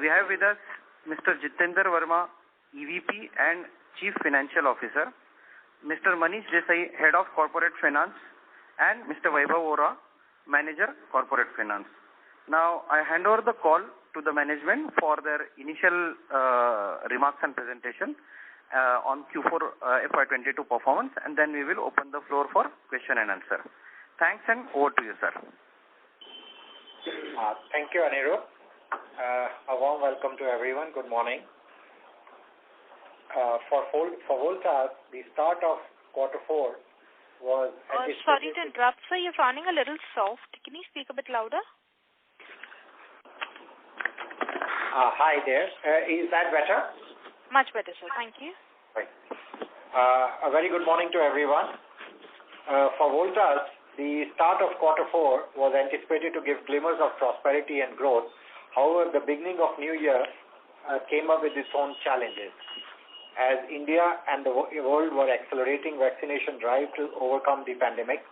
we have with us Mr. Jitendra Verma, EVP and Chief Financial Officer, Mr. Manish Desai, Head of Corporate Finance, and Mr. Vaibhav Ora, Manager, Corporate Finance. Now, I hand over the call to the management for their initial remarks and presentation on Q4 FY22 performance, and then we will open the floor for question and answer. Thanks, and over to you, sir. Thank you, Anirudh. A warm welcome to everyone. Good morning. For Voltas, the start of Q4 was... sorry to interrupt, sir. You're sounding a little soft. Can you speak a bit louder? Hi there. Is that better? Much better, sir. Thank you. Right. A very good morning to everyone. For Voltas, the start of Q4 was anticipated to give glimmers of prosperity and growth. However, the beginning of New Year came up with its own challenges. As India and the world were accelerating vaccination drive to overcome the pandemic,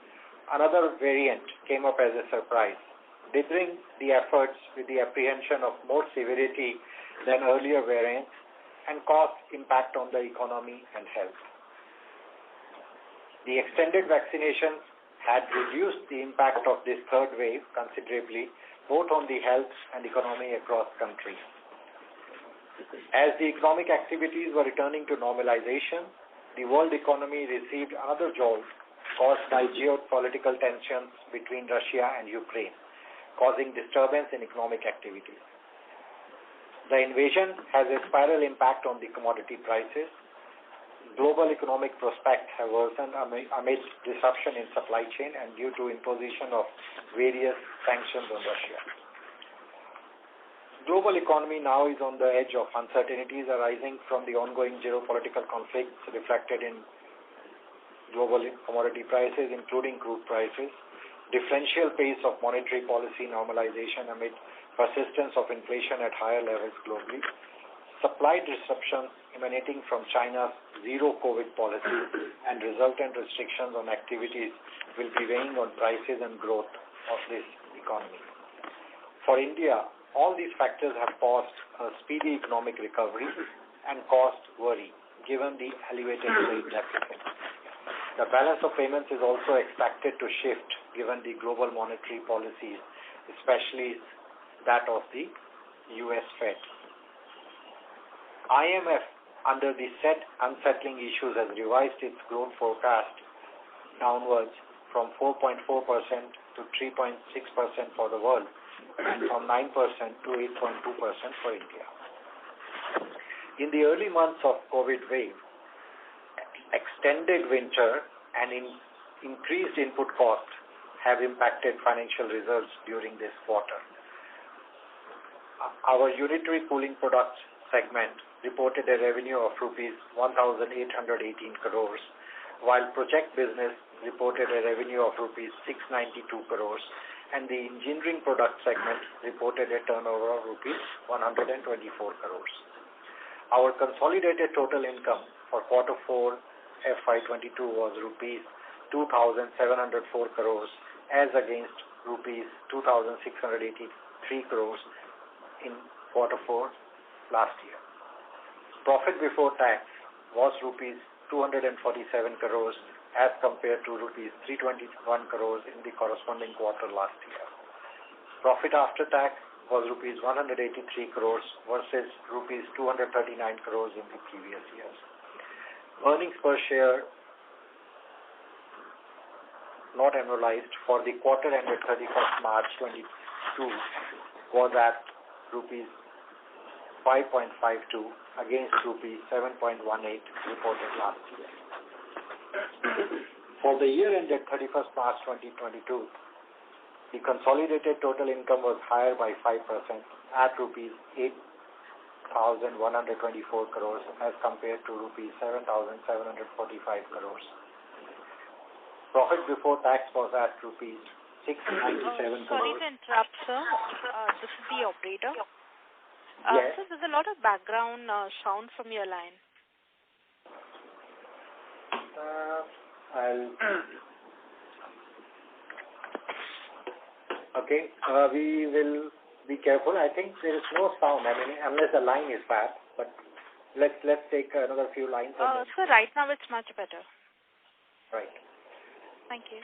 another variant came up as a surprise, dithering the efforts with the apprehension of more severity than earlier variants and caused impact on the economy and health. The extended vaccinations had reduced the impact of this third wave considerably, both on the health and economy across countries. As the economic activities were returning to normalization, the world economy received another jolt caused by geopolitical tensions between Russia and Ukraine, causing disturbance in economic activities. The invasion has a spiral impact on the commodity prices. Global economic prospects have worsened amidst disruption in supply chain and due to imposition of various sanctions on Russia. Global economy now is on the edge of uncertainties arising from the ongoing geopolitical conflicts reflected in global commodity prices, including crude prices, differential pace of monetary policy normalization amid persistence of inflation at higher levels globally, supply disruptions emanating from China's zero COVID policy and resultant restrictions on activities will be weighing on prices and growth of this economy. For India, all these factors have caused a speedy economic recovery and caused worry, given the elevated trade deficit. The balance of payments is also expected to shift, given the global monetary policies, especially that of the US Fed. IMF, under the said unsettling issues, has revised its growth forecast downwards from 4.4% to 3.6% for the world, and from 9% to 8.2% for India. In the early months of COVID wave, extended winter and increased input costs have impacted financial results during this quarter. Our unitary cooling products segment reported a revenue of rupees 1,818 crores, while project business reported a revenue of rupees 692 crores, and the engineering product segment reported a turnover of rupees 124 crores. Our consolidated total income for Q4 FY22 was rupees 2,704 crores as against rupees 2,683 crores in Q4 last year. Profit before tax was rupees 247 crores as compared to rupees 321 crores in the corresponding quarter last year. Profit after tax was rupees 183 crores versus rupees 239 crores in the previous years. Earnings per share not annualized for the quarter ended 31st March 2022 was at rupees 5.52 against rupees 7.18 reported last year. For the year ended 31st March 2022, the consolidated total income was higher by 5% at rupees 8,124 crores as compared to rupees 7,745 crores. Profit before tax was at rupees 697 crores. Sorry to interrupt, sir. This is the operator. Yes. Sir, there's a lot of background sound from your line. Okay. We will be careful. I think there is no sound. I mean, unless the line is bad. But let's take another few lines. So right now it's much better. Right. Thank you.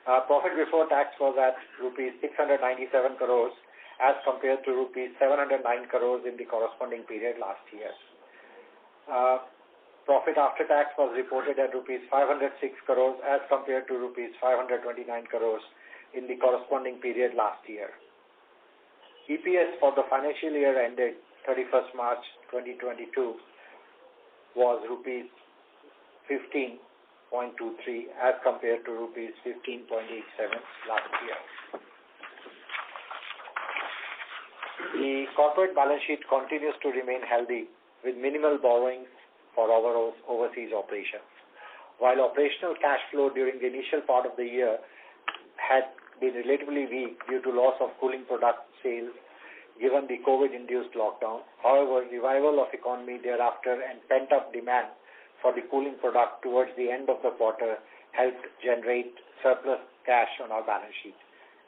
Profit before tax was at rupees 697 crores as compared to rupees 709 crores in the corresponding period last year. Profit after tax was reported at rupees 506 crores as compared to rupees 529 crores in the corresponding period last year. EPS for the financial year ended 31st March 2022 was rupees 15.23 as compared to rupees 15.87 last year. The corporate balance sheet continues to remain healthy with minimal borrowings for our overseas operations. While operational cash flow during the initial part of the year had been relatively weak due to loss of cooling product sales given the COVID-induced lockdown, however, revival of economy thereafter and pent-up demand for the cooling product towards the end of the quarter helped generate surplus cash on our balance sheet.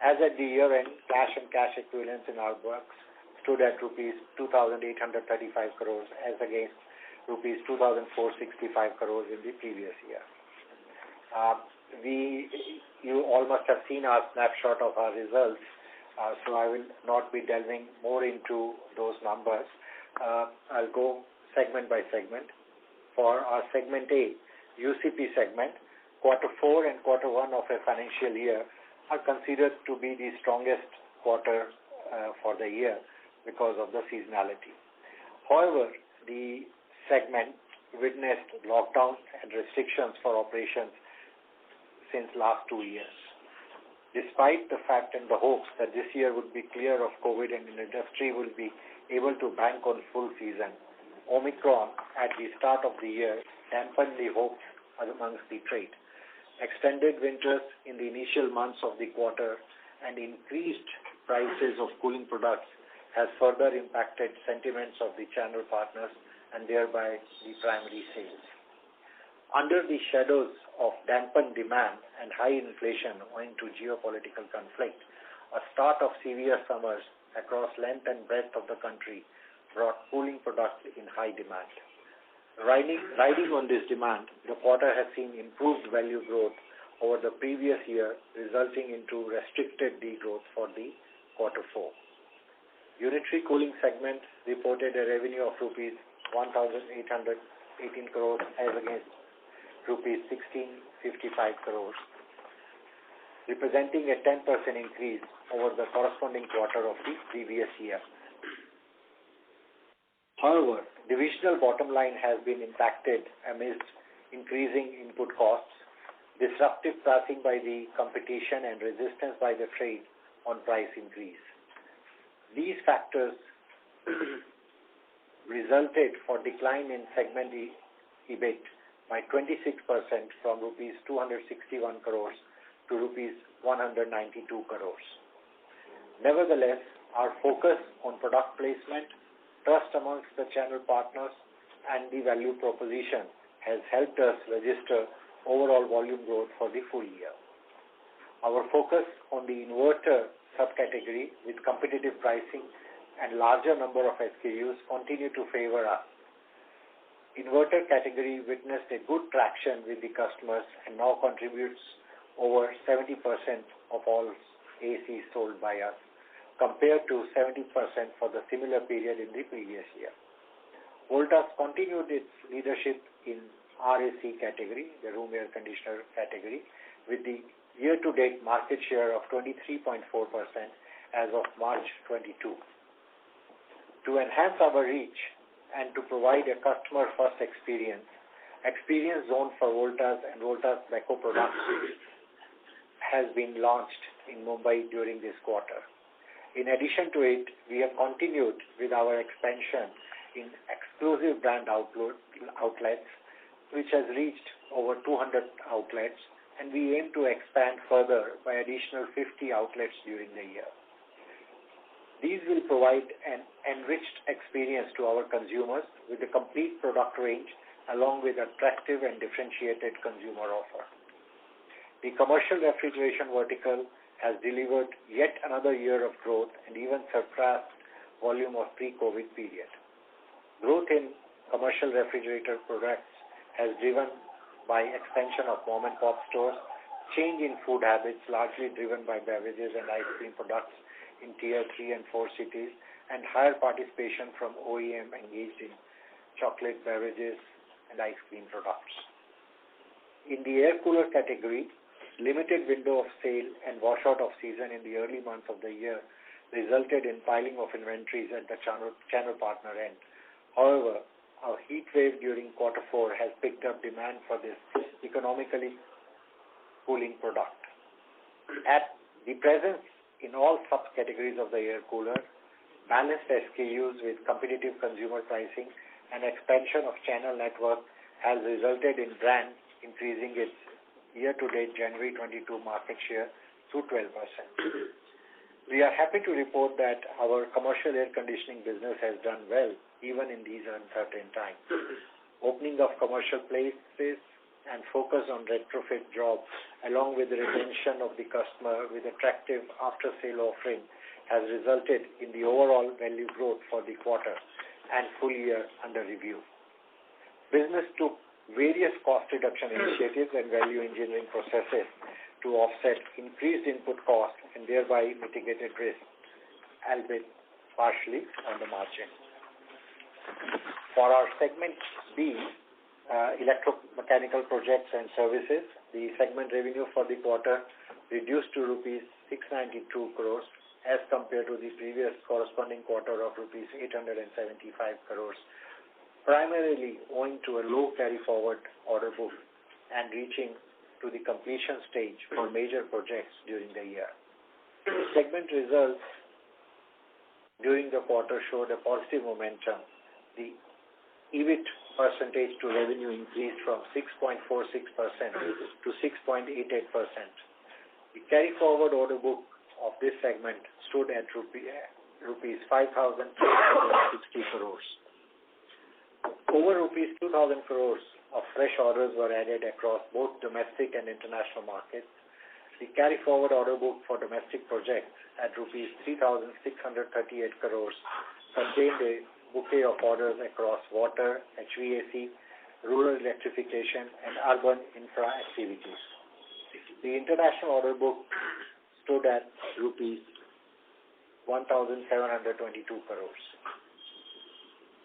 As at the year-end, cash and cash equivalents in our books stood at rupees 2,835 crores as against rupees 2,465 crores in the previous year. You all must have seen our snapshot of our results, so I will not be delving more into those numbers. I'll go segment by segment. For our segment A, UCP segment, quarter 4 and quarter 1 of a financial year are considered to be the strongest quarter for the year because of the seasonality. However, the segment witnessed lockdowns and restrictions for operations since last 2 years. Despite the fact and the hopes that this year would be clear of COVID and the industry will be able to bank on full season, Omicron at the start of the year dampened the hopes amongst the trade. Extended winters in the initial months of the quarter and increased prices of cooling products has further impacted sentiments of the channel partners and thereby the primary sales. Under the shadows of dampened demand and high inflation owing to geopolitical conflict, a start of severe summers across length and breadth of the country brought cooling products in high demand. Riding on this demand, the quarter has seen improved value growth over the previous year, resulting into restricted degrowth for the quarter 4. Unitary cooling segment reported a revenue of rupees 1,818 crores as against rupees 1,655 crores, representing a 10% increase over the corresponding quarter of the previous year. However, divisional bottom line has been impacted amidst increasing input costs, disruptive pricing by the competition and resistance by the trade on price increase. These factors resulted for decline in segment EBIT by 26% from rupees 261 crores to rupees 192 crores. Nevertheless, our focus on product placement, trust amongst the channel partners, and the value proposition has helped us register overall volume growth for the full year. Our focus on the inverter subcategory with competitive pricing and larger number of SKUs continue to favor us. Inverter category witnessed a good traction with the customers and now contributes over 70% of all ACs sold by us, compared to 70% for the similar period in the previous year. Voltas continued its leadership in RAC category, the room air conditioner category, with the year-to-date market share of 23.4% as of March 22. To enhance our reach and to provide a customer-first experience zone for Voltas and Voltas Beko products has been launched in Mumbai during this quarter. In addition to it, we have continued with our expansion in exclusive brand outlets, which has reached over 200 outlets, and we aim to expand further by additional 50 outlets during the year. These will provide an enriched experience to our consumers with a complete product range along with attractive and differentiated consumer offer. The commercial refrigeration vertical has delivered yet another year of growth and even surpassed volume of pre-COVID period. Growth in commercial refrigerator products has driven by expansion of mom-and-pop stores, change in food habits largely driven by beverages and ice cream products in Tier 3 and 4 cities, and higher participation from OEM engaged in chocolate, beverages, and ice cream products. In the air cooler category, limited window of sale and washout of season in the early months of the year resulted in piling of inventories at the channel partner end. However, our heat wave during Q4 has picked up demand for this economically cooling product. At the presence in all subcategories of the air cooler, balanced SKUs with competitive consumer pricing and expansion of channel network has resulted in brand increasing its year-to-date January 22 market share to 12%. We are happy to report that our commercial air conditioning business has done well even in these uncertain times. Opening of commercial places and focus on retrofit jobs along with the retention of the customer with attractive after-sale offering has resulted in the overall value growth for the quarter and full year under review. Business took various cost reduction initiatives and value engineering processes to offset increased input costs and thereby mitigated risk, albeit partially on the margin. For our segment B, electromechanical projects and services, the segment revenue for the quarter reduced to rupees 692 crores as compared to the previous corresponding quarter of rupees 875 crores, primarily owing to a low carry-forward order book and reaching to the completion stage for major projects during the year. Segment results during the quarter showed a positive momentum. The EBIT percentage to revenue increased from 6.46% to 6.88%. The carry-forward order book of this segment stood at rupees 5,260 crores. Over rupees 2,000 crores of fresh orders were added across both domestic and international markets. The carry-forward order book for domestic projects at rupees 3,638 crores contained a bouquet of orders across water, HVAC, rural electrification, and urban infra activities. The international order book stood at rupees 1,722 crores.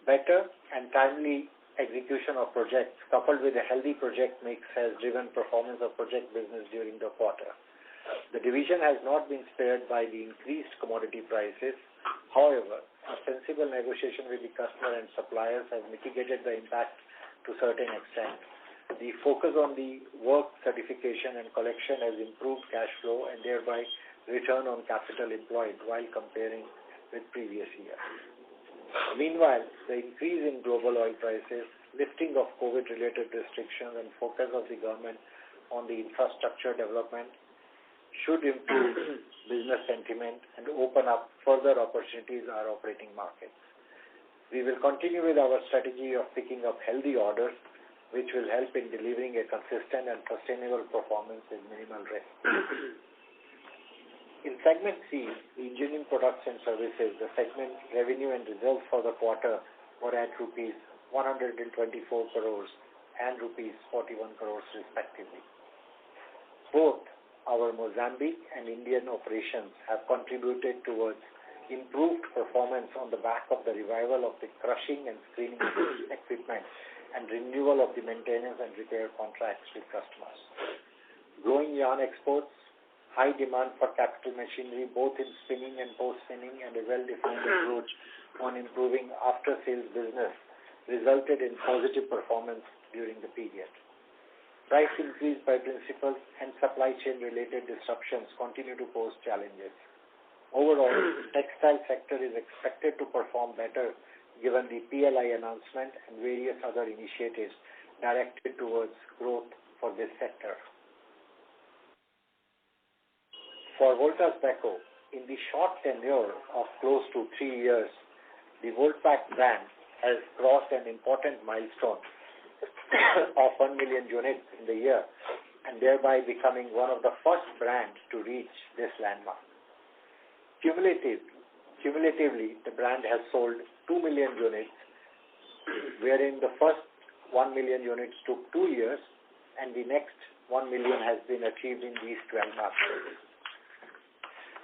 Better and timely execution of projects coupled with a healthy project mix has driven performance of project business during the quarter. The division has not been spared by the increased commodity prices. However, a sensible negotiation with the customer and suppliers has mitigated the impact to a certain extent. The focus on the work certification and collection has improved cash flow and thereby return on capital employed while comparing with previous year. Meanwhile, the increase in global oil prices, lifting of COVID-related restrictions and focus of the government on the infrastructure development should improve business sentiment and open up further opportunities in our operating markets. We will continue with our strategy of picking up healthy orders, which will help in delivering a consistent and sustainable performance with minimal risk. In segment C, the engineering products and services, the segment revenue and results for the quarter were at rupees 124 crores and rupees 41 crores respectively. Both our Mozambique and Indian operations have contributed towards improved performance on the back of the revival of the crushing and screening equipment and renewal of the maintenance and repair contracts with customers. Growing yarn exports, high demand for capital machinery both in spinning and post-spinning, and a well-defined approach on improving after-sales business resulted in positive performance during the period. Price increase by principals and supply chain related disruptions continue to pose challenges. Overall, the textile sector is expected to perform better given the PLI announcement and various other initiatives directed towards growth for this sector. For Voltas Beko, in the short tenure of close to 3 years, the Voltas brand has crossed an important milestone of 1 million units in the year and thereby becoming one of the first brands to reach this landmark. Cumulatively, the brand has sold 2 million units, wherein the first 1 million units took 2 years, and the next 1 million has been achieved in these 12 months.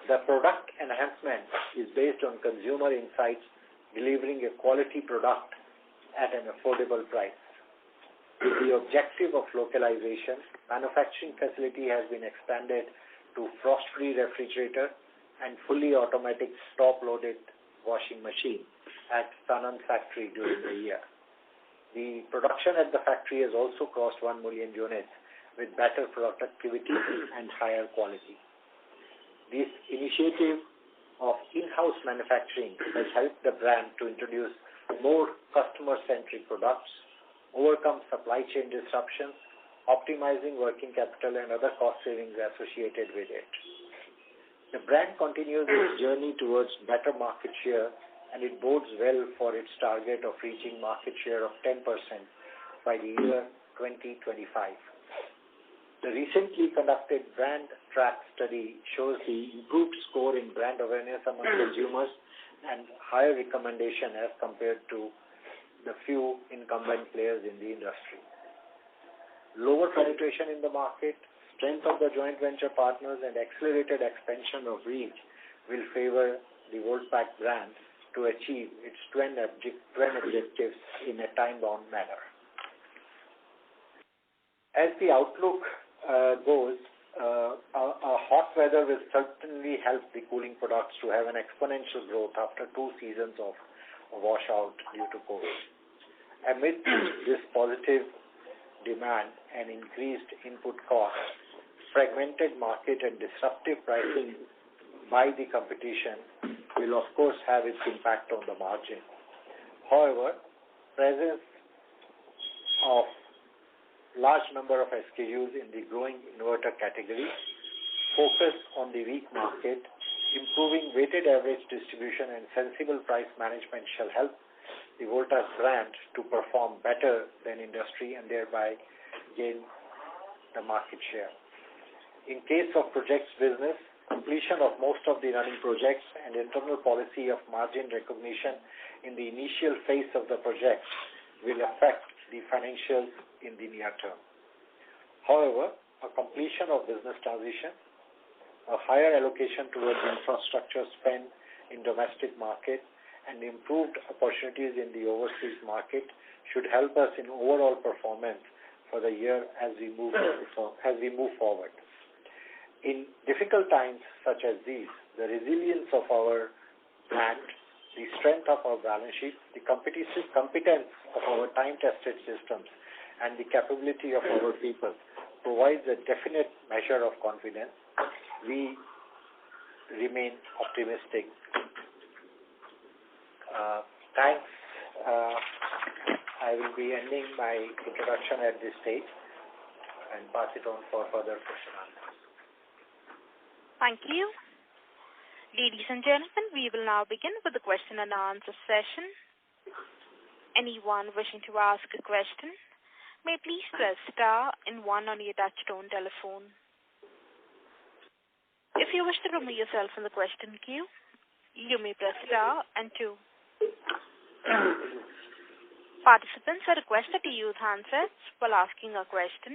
The product enhancement is based on consumer insights, delivering a quality product at an affordable price. With the objective of localization, manufacturing facility has been expanded to frost-free refrigerator and fully automatic top-loaded washing machine at Sanand factory during the year. The production at the factory has also crossed 1 million units with better productivity and higher quality. This initiative of in-house manufacturing has helped the brand to introduce more customer-centric products, overcome supply chain disruptions, optimizing working capital and other cost savings associated with it. The brand continues its journey towards better market share, and it bodes well for its target of reaching market share of 10% by the year 2025. The recently conducted brand track study shows the improved score in brand awareness among consumers and higher recommendation as compared to the few incumbent players in the industry. Lower penetration in the market, strength of the joint venture partners, and accelerated expansion of reach will favor the Voltas brand to achieve its twin objectives in a time-bound manner. As the outlook goes, hot weather will certainly help the cooling products to have an exponential growth after 2 seasons of washout due to COVID. Amid this positive demand and increased input costs, fragmented market and disruptive pricing by the competition will of course have its impact on the margin. However, presence of large number of SKUs in the growing inverter category, focus on the weak market, improving weighted average distribution and sensible price management shall help the Voltas brand to perform better than industry and thereby gain the market share. In case of projects business, completion of most of the running projects and internal policy of margin recognition in the initial phase of the project will affect the financials in the near term. However, a completion of business transition, a higher allocation towards infrastructure spend in domestic market, and improved opportunities in the overseas market should help us in overall performance for the year as we move forward. In difficult times such as these, the resilience of our brand, the strength of our balance sheet, the competence of our time-tested systems, and the capability of our people provides a definite measure of confidence. We remain optimistic. Thanks. I will be ending my introduction at this stage and pass it on for further question answers. Thank you. Ladies and gentlemen, we will now begin with the question and answer session. Anyone wishing to ask a question may please press star and 1 on your touchtone telephone. If you wish to remove yourself from the question queue, you may press star and 2. Participants are requested to use handsets while asking a question.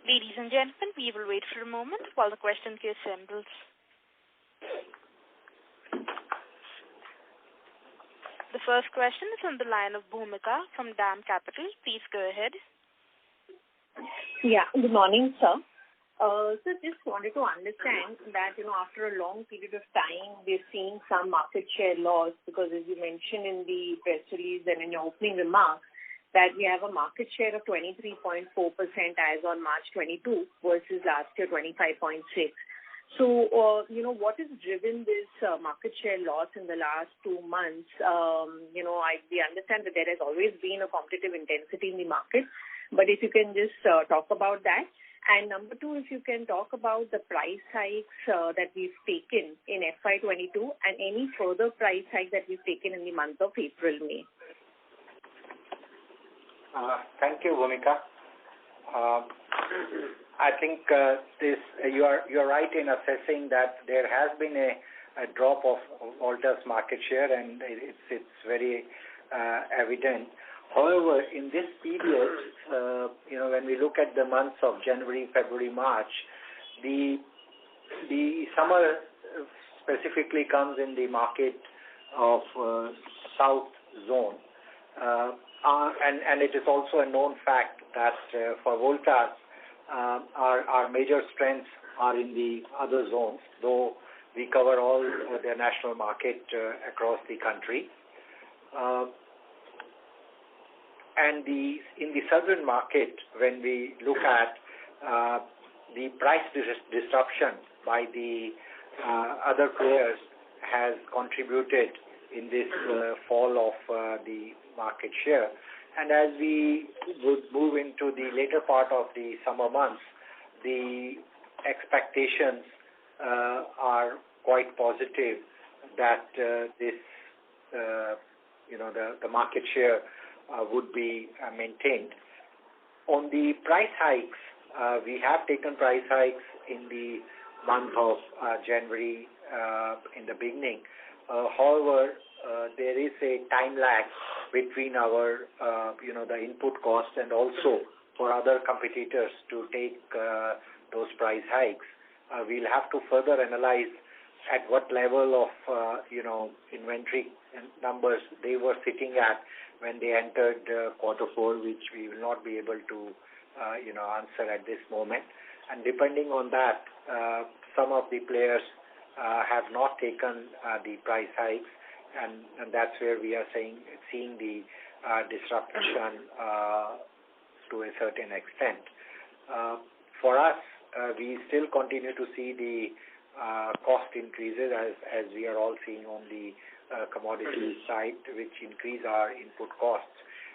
Ladies and gentlemen, we will wait for a moment while the question queue assembles. The first question is on the line of Bhumika from DAM Capital. Please go ahead. Yeah, good morning, sir. So just wanted to understand that, after a long period of time, we're seeing some market share loss because as you mentioned in the press release and in your opening remarks, that we have a market share of 23.4% as on March 22 versus last year 25.6. So, what has driven this market share loss in the last 2 months? We understand that there has always been a competitive intensity in the market, but if you can just talk about that. And number 2, if you can talk about the price hikes that we've taken in FY22 and any further price hike that we've taken in the month of April, May. Thank you, Bhumika. I think you are right in assessing that there has been a drop of Voltas market share, and it's very evident. However, in this period, when we look at the months of January, February, March, the summer specifically comes in the market of South Zone. And it is also a known fact that for Voltas, our major strengths are in the other zones, though we cover all the national market across the country. And in the southern market, when we look at the price disruption by the other players has contributed in this fall of the market share. And as we would move into the later part of the summer months, the expectations are quite positive that the market share would be maintained. On the price hikes, we have taken price hikes in the month of January in the beginning. However, there is a time lag between our, the input cost and also for other competitors to take those price hikes. We'll have to further analyze at what level of, inventory numbers they were sitting at when they entered Q4, which we will not be able to, answer at this moment. And depending on that, some of the players have not taken the price hikes, and that's where we are seeing the disruption to a certain extent. For us, we still continue to see the cost increases as we are all seeing on the commodity side, which increase our input costs.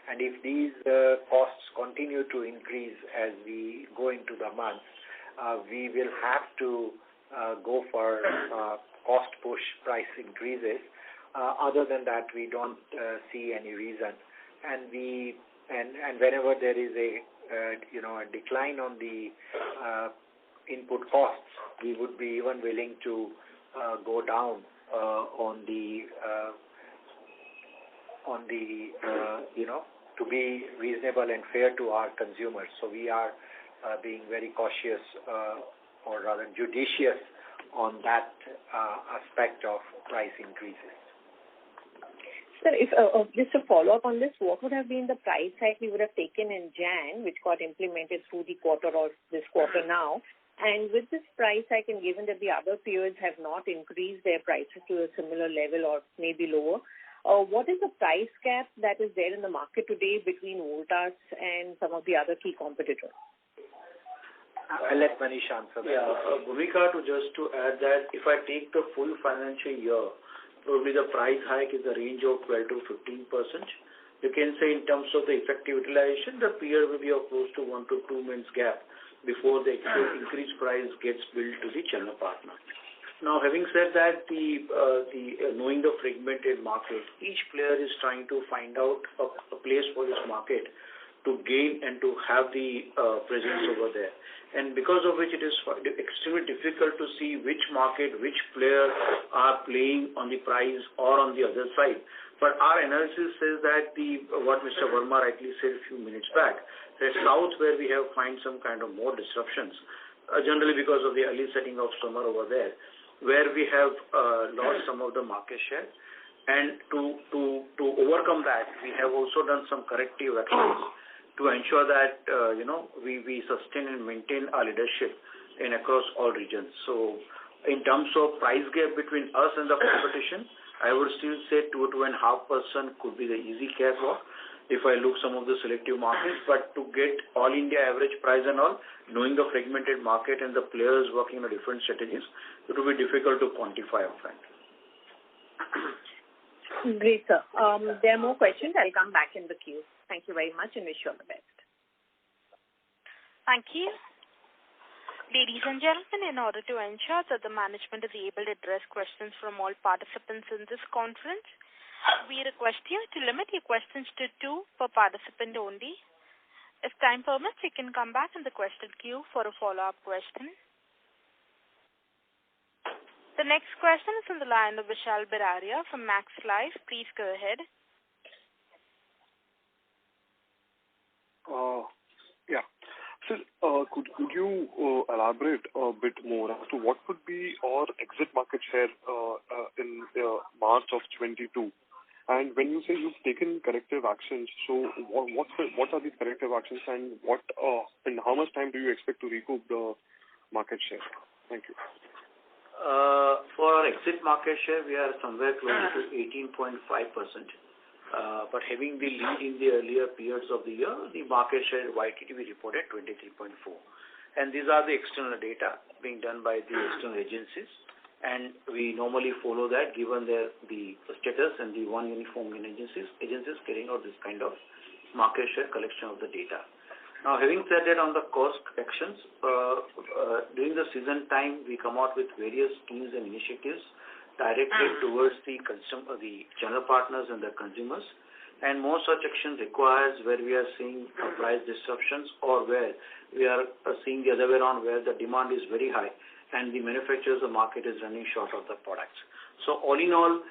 And if these costs continue to increase as we go into the months, we will have to go for cost push price increases. Other than that, we don't see any reason. And whenever there is a decline on the input costs, we would be even willing to go down on the to be reasonable and fair to our consumers. So we are being very cautious or rather judicious on that aspect of price increases. Sir, if just a follow-up on this, what would have been the price hike we would have taken in Jan, which got implemented through the quarter or this quarter now? And with this price hike, and given that the other peers have not increased their prices to a similar level or maybe lower, what is the price gap that is there in the market today between Voltas and some of the other key competitors? I'll let Manish answer that. Yeah, Bhumika, to add that if I take the full financial year, probably the price hike is the range of 12 to 15%. You can say in terms of the effective utilization, the peer will be of close to 1 to 2 months gap before the increased price gets billed to the channel partner. Now, having said that, knowing the fragmented market, each player is trying to find out a place for this market to gain and to have the presence over there. And because of which it is extremely difficult to see which market, which player are playing on the price or on the other side. But our analysis says that what Mr. Verma rightly said a few minutes back, that south where we have find some kind of more disruptions, generally because of the early setting of summer over there, where we have lost some of the market share. And to overcome that, we have also done some corrective actions to ensure that we sustain and maintain our leadership in across all regions. So in terms of price gap between us and the competition, I would still say 2 to 2.5% could be the easy cakewalk if I look some of the selective markets. But to get all India average price and all, knowing the fragmented market and the players working on different strategies, it will be difficult to quantify upfront. Great, sir. There are more questions. I'll come back in the queue. Thank you very much and wish you all the best. Thank you. Ladies and gentlemen, in order to ensure that the management is able to address questions from all participants in this conference, we request you to limit your questions to 2 per participant only. If time permits, you can come back in the question queue for a follow-up question. The next question is on the line of Vishal Biraria from Max Life. Please go ahead. Yeah. So, could you elaborate a bit more as to what would be our exit market share in March of 22? And when you say you've taken corrective actions, so what are these corrective actions, and and how much time do you expect to recoup the market share? Thank you. For our exit market share, we are somewhere close to 18.5%. But having the lead in the earlier periods of the year, the market share YTD we reported 23.4. And these are the external data being done by the external agencies. And we normally follow that given the status and the one uniform agencies carrying out this kind of market share collection of the data. Now, having said that, on the cost actions, during the season time, we come out with various schemes and initiatives directed towards the channel partners and the consumers. And more such action requires where we are seeing price disruptions or where we are seeing the other way around where the demand is very high and the manufacturers, the market is running short of the products. So all in all,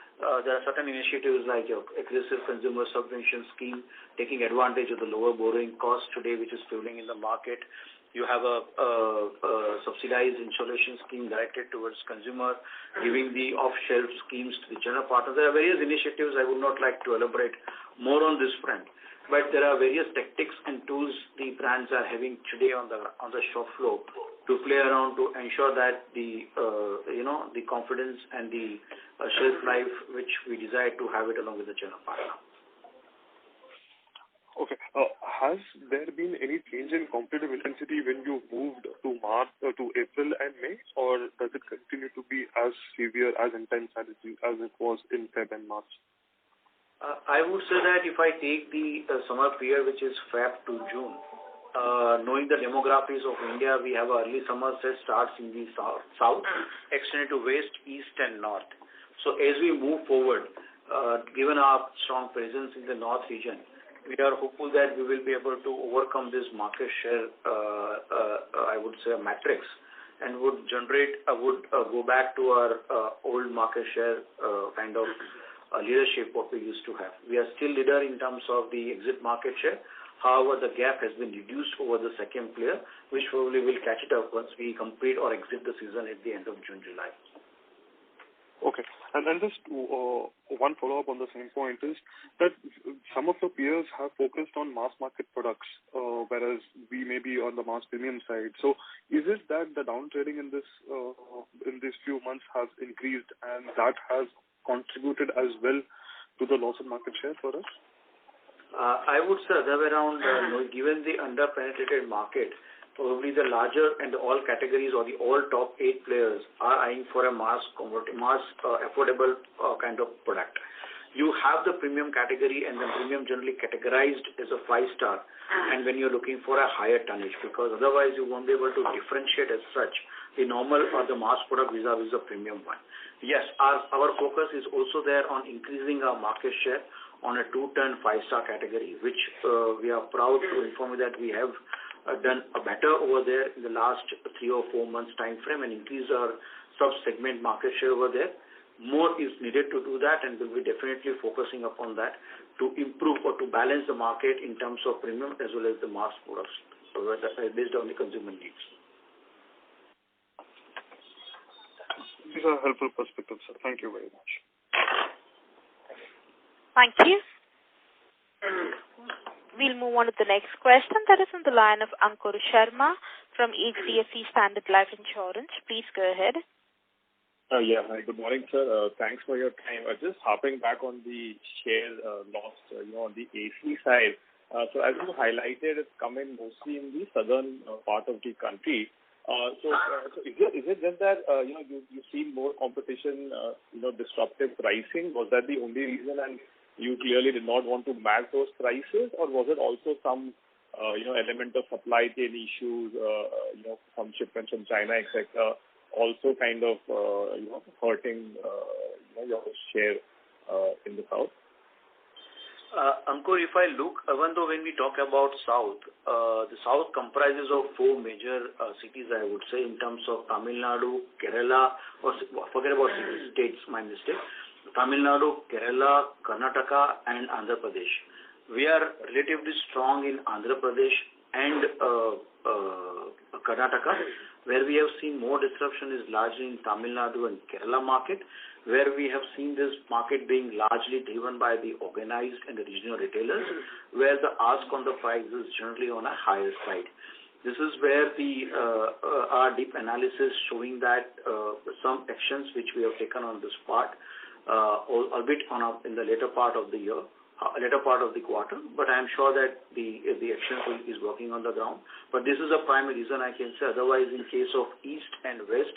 there are certain initiatives like your aggressive consumer subvention scheme, taking advantage of the lower borrowing cost today, which is prevailing in the market. You have a subsidized installation scheme directed towards consumer, giving the off-shelf schemes to the channel partners. There are various initiatives. I would not like to elaborate more on this front, but there are various tactics and tools the brands are having today on the shop floor to play around to ensure that the confidence and the shelf life which we desire to have it along with the channel partner. Okay. Has there been any change in competitive intensity when you moved to March to April and May, or does it continue to be as severe, as intense as it was in Feb and March? I would say that if I take the summer period, which is Feb to June, knowing the demographics of India, we have early summer set starts in the south, extended to west, east, and north. So as we move forward, given our strong presence in the north region, we are hopeful that we will be able to overcome this market share, I would say, matrix, and would go back to our old market share kind of leadership what we used to have. We are still leader in terms of the exit market share. However, the gap has been reduced over the second player, which probably will catch it up once we complete or exit the season at the end of June, July. Okay. And just one follow-up on the same point is that some of the peers have focused on mass market products, whereas we may be on the mass premium side. So is it that the downtrading in these few months has increased and that has contributed as well to the loss of market share for us? I would say other way around, given the under-penetrated market, probably the larger and all categories or the all top 8 players are eyeing for a mass affordable kind of product. You have the premium category, and the premium generally categorized as a 5-star, and when you're looking for a higher tonnage, because otherwise you won't be able to differentiate as such the normal or the mass product vis-a-vis the premium one. Yes, our focus is also there on increasing our market share on a 2-ton 5-star category, which we are proud to inform you that we have done better over there in the last 3 or 4 months time frame and increase our sub-segment market share over there. More is needed to do that, and we'll be definitely focusing upon that to improve or to balance the market in terms of premium as well as the mass products, so that's based on the consumer needs. These are helpful perspectives, sir. Thank you very much. Thank you. We'll move on to the next question. That is on the line of Ankur Sharma from HDFC Standard Life Insurance. Please go ahead. Yeah, hi, good morning, sir. Thanks for your time. Just hopping back on the share loss, on the AC side. So as you highlighted, it's coming mostly in the southern part of the country. So is it just that you see more competition, disruptive pricing? Was that the only reason, and you clearly did not want to match those prices, or was it also some element of supply chain issues, some shipments from China, etc., also kind of hurting your share in the south? Ankur, if I look, even though when we talk about South, the South comprises of 4 major cities, I would say, in terms of Tamil Nadu, Kerala, or forget about states, my mistake. Tamil Nadu, Kerala, Karnataka, and Andhra Pradesh. We are relatively strong in Andhra Pradesh and Karnataka. Where we have seen more disruption is largely in Tamil Nadu and Kerala market, where we have seen this market being largely driven by the organized and the regional retailers, where the ask on the price is generally on a higher side. This is where our deep analysis showing that some actions which we have taken on this part, albeit in the later part of the year, later part of the quarter, but I am sure that the action is working on the ground. But this is a primary reason I can say. Otherwise, in case of East and West,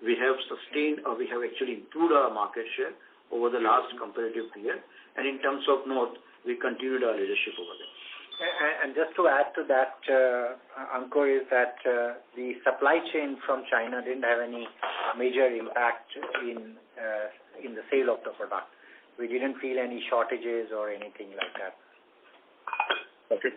we have sustained or we have actually improved our market share over the last comparative period. And in terms of North, we continued our leadership over there. And just to add to that, Ankur, is that the supply chain from China didn't have any major impact in the sale of the product. We didn't feel any shortages or anything like that. Okay.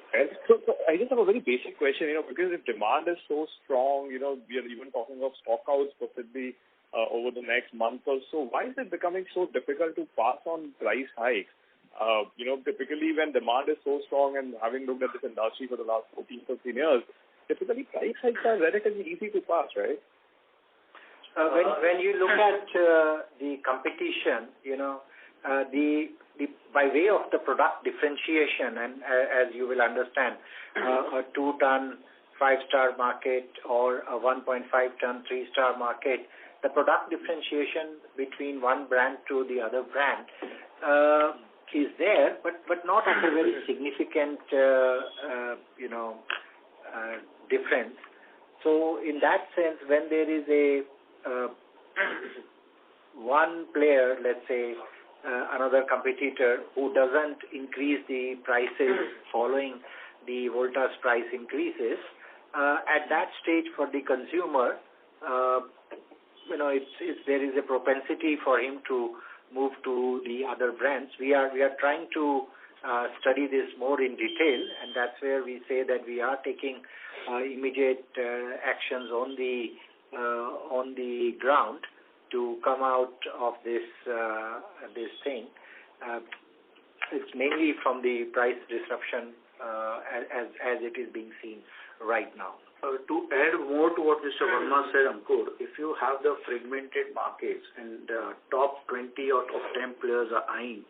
So I just have a very basic question, because if demand is so strong, we are even talking of stockouts possibly over the next month or so. Why is it becoming so difficult to pass on price hikes? Typically when demand is so strong, and having looked at this industry for the last 14, 15 years, typically price hikes are relatively easy to pass, right? When you look at the competition, by way of the product differentiation, and as you will understand, a 2-ton 5-star market or a 1.5-ton 3-star market, the product differentiation between one brand to the other brand is there, but not at a very significant difference. So in that sense, when there is a one player, let's say, another competitor who doesn't increase the prices following the Voltas price increases, at that stage for the consumer, there is a propensity for him to move to the other brands. We are trying to study this more in detail, and that's where we say that we are taking immediate actions on the ground to come out of this thing. It's mainly from the price disruption as it is being seen right now. To add more to what Mr. Verma said, Ankur, if you have the fragmented markets and top 20 or top 10 players are eyeing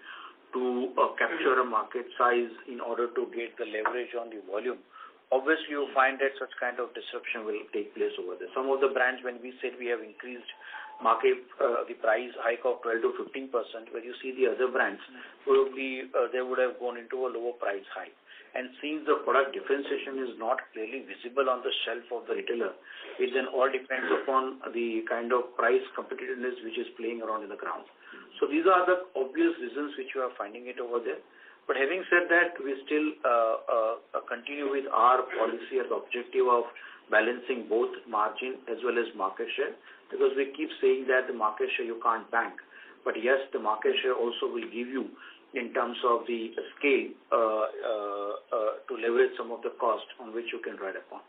to capture a market size in order to get the leverage on the volume, obviously you find that such kind of disruption will take place over there. Some of the brands, when we said we have increased market the price hike of 12 to 15%, when you see the other brands, probably they would have gone into a lower price hike. And since the product differentiation is not clearly visible on the shelf of the retailer, it then all depends upon the kind of price competitiveness which is playing around in the ground. So these are the obvious reasons which you are finding it over there. But having said that, we still continue with our policy and the objective of balancing both margin as well as market share, because we keep saying that the market share you can't bank. But yes, the market share also will give you in terms of the scale to leverage some of the cost on which you can ride upon.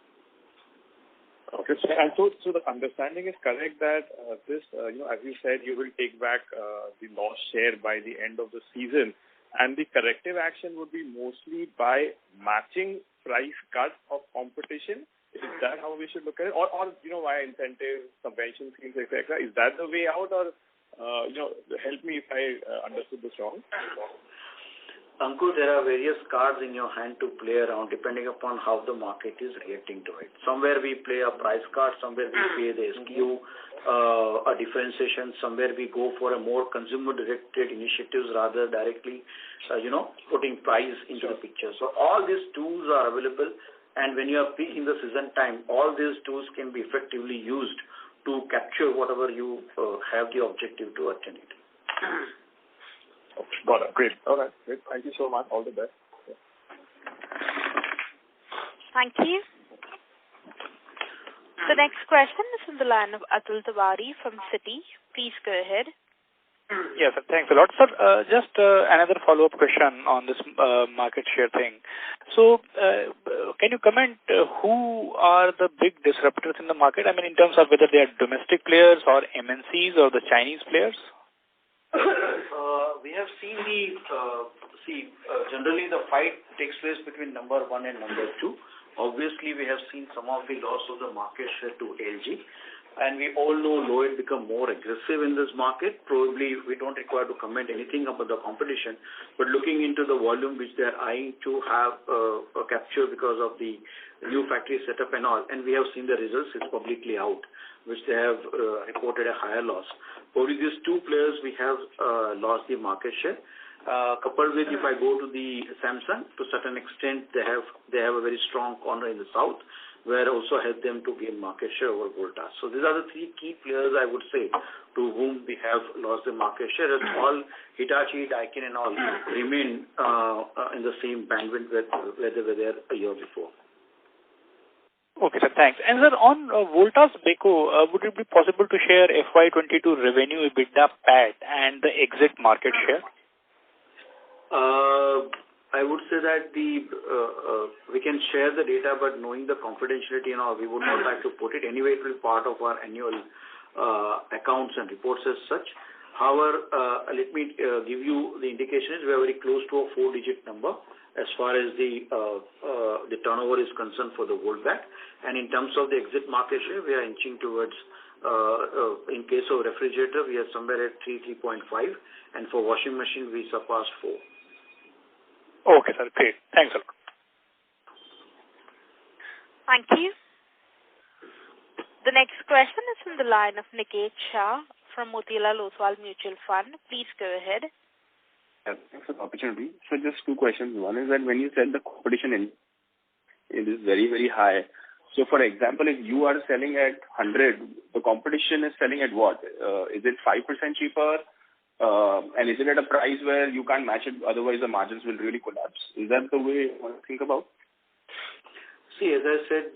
Okay, so the understanding is correct that this, as you said, you will take back the lost share by the end of the season, and the corrective action would be mostly by matching price cuts of competition. Is that how we should look at it, or via incentives, subvention schemes, etc.? Is that the way out, or help me if I understood this wrong? Ankur, there are various cards in your hand to play around depending upon how the market is reacting to it. Somewhere we play a price card, somewhere we play the SKU, a differentiation, somewhere we go for a more consumer-directed initiatives rather directly, putting price into the picture. So all these tools are available, and when you are peak in the season time, all these tools can be effectively used to capture whatever you have the objective to attain it. Okay, got it. Great. All right. Great. Thank you so much. All the best. Yeah. Thank you. The next question is from the line of Atul Tiwari from Citi. Please go ahead. Yes, sir. Thanks a lot. Sir, just another follow-up question on this market share thing. So, can you comment who are the big disruptors in the market? I mean, in terms of whether they are domestic players or MNCs or the Chinese players? We have seen generally the fight takes place between number 1 and number 2. Obviously, we have seen some of the loss of the market share to LG. And we all know Lloyd become more aggressive in this market. Probably we don't require to comment anything about the competition, but looking into the volume which they are eyeing to have a capture because of the new factory setup and all, and we have seen the results, it's publicly out, which they have reported a higher loss. Probably these two players we have lost the market share. Coupled with, if I go to the Samsung, to a certain extent, they have a very strong corner in the south, where also help them to gain market share over Voltas. So these are the three key players, I would say, to whom we have lost the market share. As all Hitachi, Daikin and all remain in the same bandwidth where they were there a year before. Okay, sir. Thanks. And sir, on Voltas Beko, would it be possible to share FY22 revenue, EBITDA, PAT, and the exit market share? I would say that we can share the data, but knowing the confidentiality and all, we would not like to put it. Anyway, it will be part of our annual accounts and reports as such. However, let me give you the indications. We are very close to a 4-digit number as far as the turnover is concerned for the Voltas. And in terms of the exit market share, we are inching towards, in case of refrigerator, we are somewhere at 3.5, and for washing machine, we surpassed 4. Okay, sir. Great. Thanks a lot. Thank you. The next question is from the line of Niket Shah from Motilal Oswal Mutual Fund. Please go ahead. Thanks for the opportunity. So just two questions. One is that when you said the competition it is very, very high. So for example, if you are selling at 100, the competition is selling at what? Is it 5% cheaper? And is it at a price where you can't match it, otherwise the margins will really collapse? Is that the way you want to think about? See, as I said,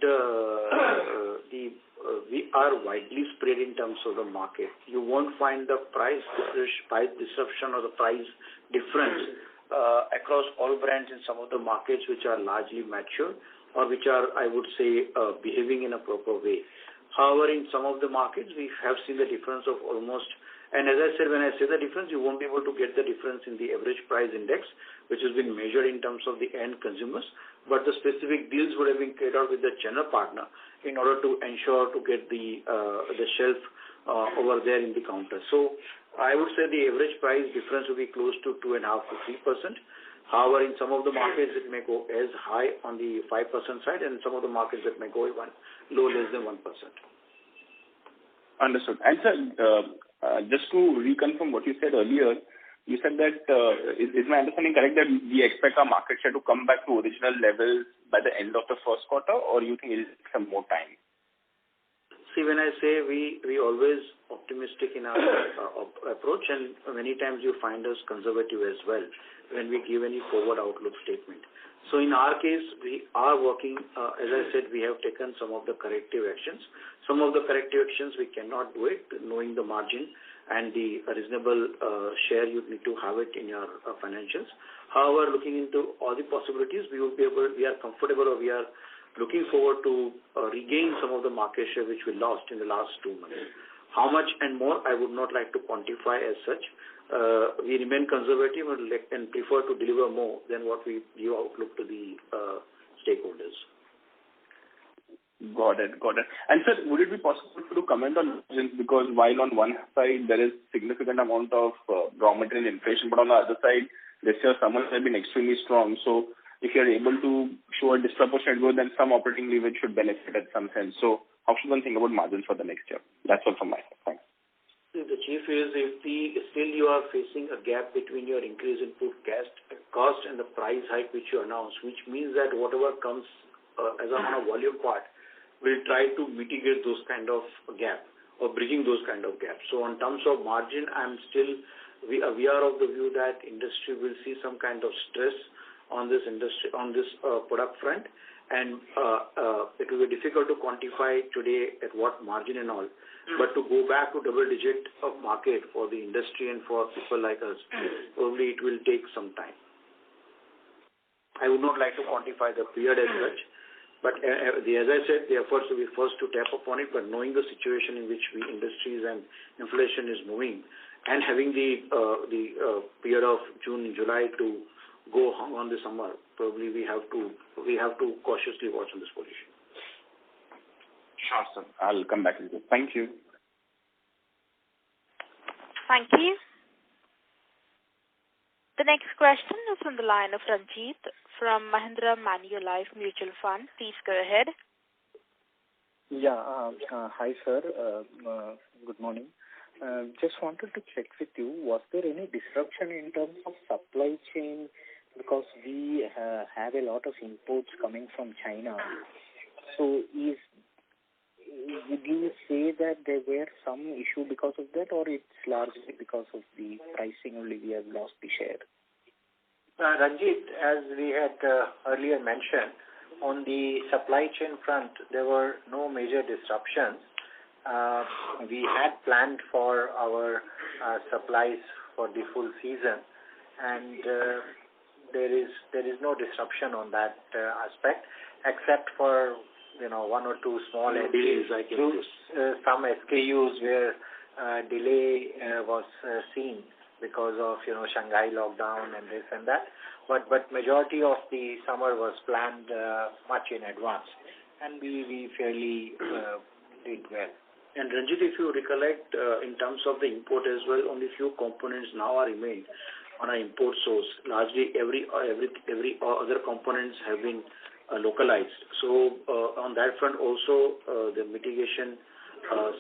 we are widely spread in terms of the market. You won't find the price disruption or the price difference across all brands in some of the markets which are largely mature or which are, I would say, behaving in a proper way. However, in some of the markets, we have seen the difference of almost. And as I said, when I say the difference, you won't be able to get the difference in the average price index, which has been measured in terms of the end consumers. But the specific deals would have been carried out with the channel partner in order to ensure to get the shelf over there in the counter. So I would say the average price difference will be close to 2.5% to 3%. However, in some of the markets, it may go as high on the 5% side, and in some of the markets, it may go even low, less than 1%. Understood. And sir, just to reconfirm what you said earlier, you said that, is my understanding correct that we expect our market share to come back to original levels by the end of the first quarter, or you think it will take some more time? See, when I say we always optimistic in our approach, and many times you find us conservative as well when we give any forward outlook statement. So in our case, we are working, as I said, we have taken some of the corrective actions. Some of the corrective actions we cannot do it, knowing the margin and the reasonable share you need to have it in your financials. However, looking into all the possibilities, we are comfortable, or we are looking forward to regain some of the market share which we lost in the last 2 months. How much and more, I would not like to quantify as such. We remain conservative and prefer to deliver more than what we give outlook to the stakeholders. Got it. And sir, would it be possible to comment on margins? Because while on one side there is significant amount of raw material inflation, but on the other side, this year summers have been extremely strong. So if you are able to show a disproportionate growth, then some operating leverage should benefit at some sense. So how should one think about margins for the next year? That's all from my side. Thanks. The chief is, if still you are facing a gap between your increase in input cost and the price hike which you announced, which means that whatever comes as on a volume part, we'll try to mitigate those kind of gap or bridging those kind of gaps. So in terms of margin, we are of the view that industry will see some kind of stress on this product front, and it will be difficult to quantify today at what margin and all. But to go back to double digit of market for the industry and for people like us, probably it will take some time. I would not like to quantify the period as such, but as I said, the efforts will be first to tap upon it, but knowing the situation in which industries and inflation is moving, and having the period of June and July to go on the summer, probably we have to cautiously watch on this position. Sure, sir. I'll come back to you. Thank you. Thank you. The next question is from the line of Ranjit from Mahindra Manulife Mutual Fund. Please go ahead. Yeah. Hi, sir. Good morning. Just wanted to check with you, was there any disruption in terms of supply chain? Because we have a lot of imports coming from China. So would you say that there were some issue because of that, or it's largely because of the pricing only we have lost the share? Ranjit, as we had earlier mentioned, on the supply chain front, there were no major disruptions. We had planned for our supplies for the full season, and there is no disruption on that aspect, except for one or two small SKUs, some SKUs where delay was seen because of Shanghai lockdown and this and that. But majority of the summer was planned much in advance, and we fairly did well. And Ranjit, if you recollect, in terms of the import as well, only few components now are remain on our import source. Largely, every other components have been localized. So on that front, also the mitigation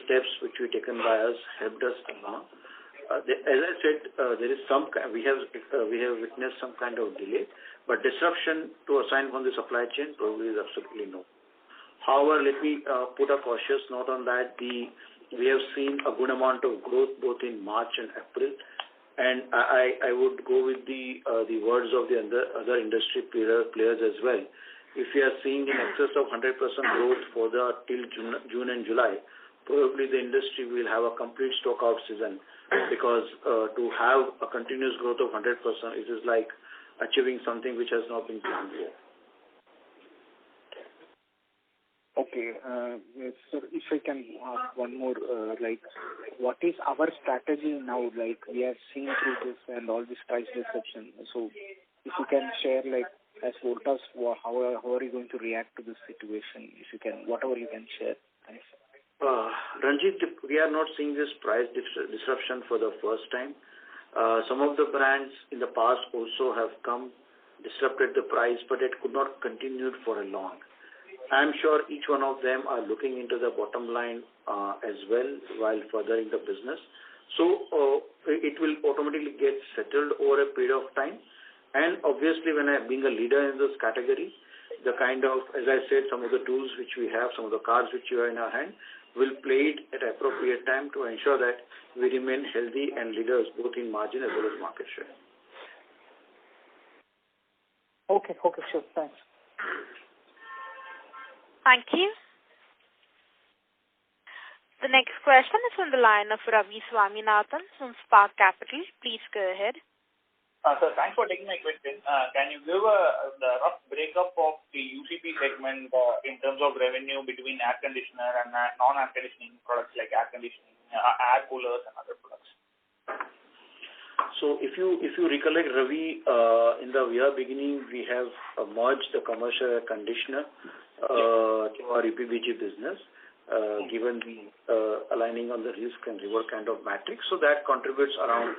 steps which were taken by us helped us along. As I said, there is we have witnessed some kind of delay, but disruption to assign from the supply chain probably is absolutely no. However, let me put a cautious note on that. We have seen a good amount of growth both in March and April, and I would go with the words of the other industry players as well. If we are seeing in excess of 100% growth for till June and July, probably the industry will have a complete stock out season, because to have a continuous growth of 100%, it is like achieving something which has not been planned for. Okay. So if I can ask one more, what is our strategy now? We are seeing through this and all this price disruption. So if you can share, as Voltas, how are you going to react to this situation? If you can, whatever you can share. Thanks. Ranjit, we are not seeing this price disruption for the first time. Some of the brands in the past also have disrupted the price, but it could not continue for a long. I'm sure each one of them are looking into the bottom line as well while furthering the business. So it will automatically get settled over a period of time. And obviously, being a leader in this category, the kind of, as I said, some of the tools which we have, some of the cards which you are in our hand, will play it at appropriate time to ensure that we remain healthy and leaders both in margin as well as market share. Okay, sure. Thanks. Thank you. The next question is from the line of Ravi Swaminathan from Spark Capital. Please go ahead. Sir, thanks for taking my question. Can you give the rough breakup of the UCP segment in terms of revenue between air conditioner and non-air conditioning products like air conditioning, air coolers, and other products? So if you recollect, Ravi, in the year beginning, we have merged the commercial air conditioner to our UPBG business, given the aligning on the risk and reward kind of matrix. So that contributes around